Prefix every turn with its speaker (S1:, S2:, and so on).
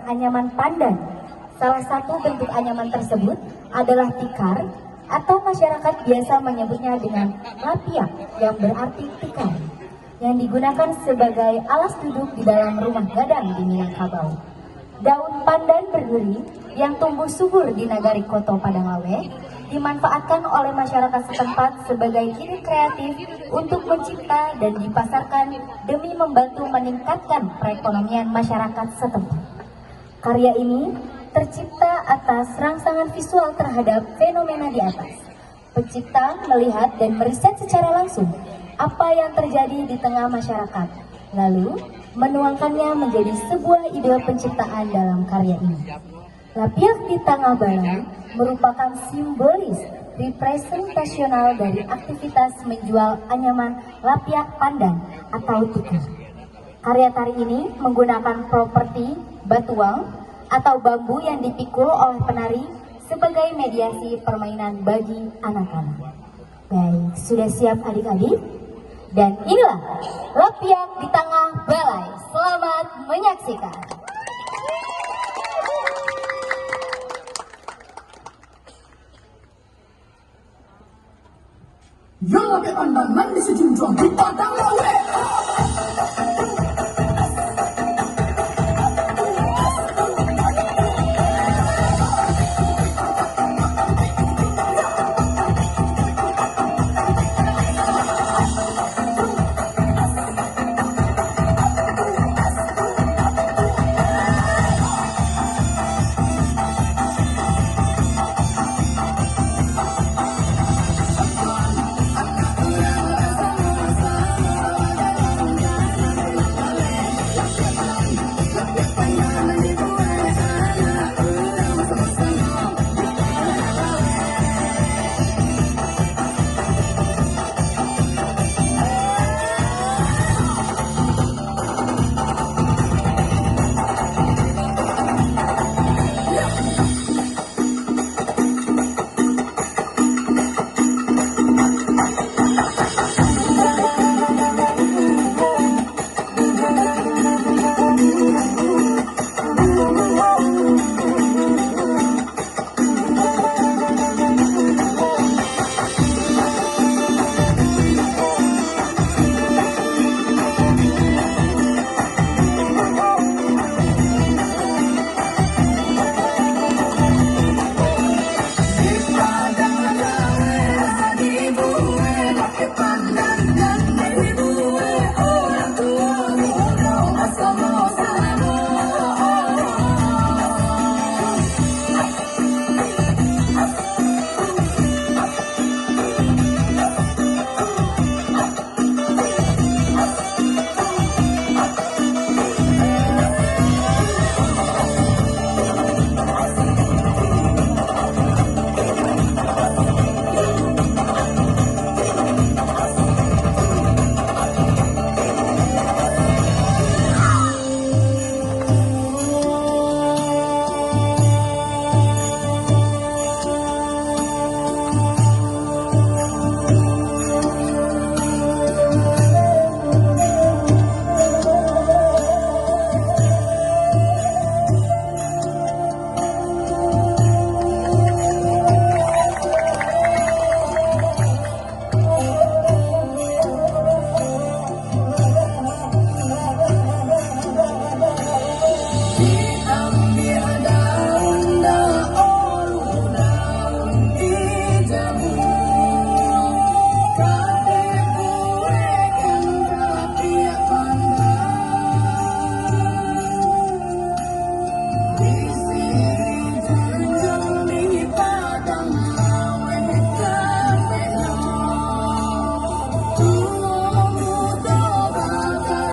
S1: anyaman pandan. Salah satu bentuk anyaman tersebut adalah tikar, atau masyarakat biasa menyebutnya dengan lapiak yang berarti tikar, yang digunakan sebagai alas duduk di dalam rumah gadang di Minangkabau. Daun pandan berduri yang tumbuh subur di Nagari Koto Padanglawe dimanfaatkan oleh masyarakat setempat sebagai ide kreatif untuk mencipta dan dipasarkan demi membantu meningkatkan perekonomian masyarakat setempat. Karya ini tercipta atas rangsangan visual terhadap fenomena di atas. Pencipta melihat dan meriset secara langsung apa yang terjadi di tengah masyarakat, lalu menuangkannya menjadi sebuah ide penciptaan dalam karya ini. Lapiak di tengah balai merupakan simbolis representasional dari aktivitas menjual anyaman lapiak pandan atau tikar. Karya tari ini menggunakan properti batuang atau bambu yang dipikul oleh penari sebagai mediasi permainan bagi anak-anak. Baik, sudah siap adik-adik? Dan inilah Lapiak di Tengah Balai. Selamat menyaksikan.
S2: Yang ada pandangan di sejumlah di Padanglawe.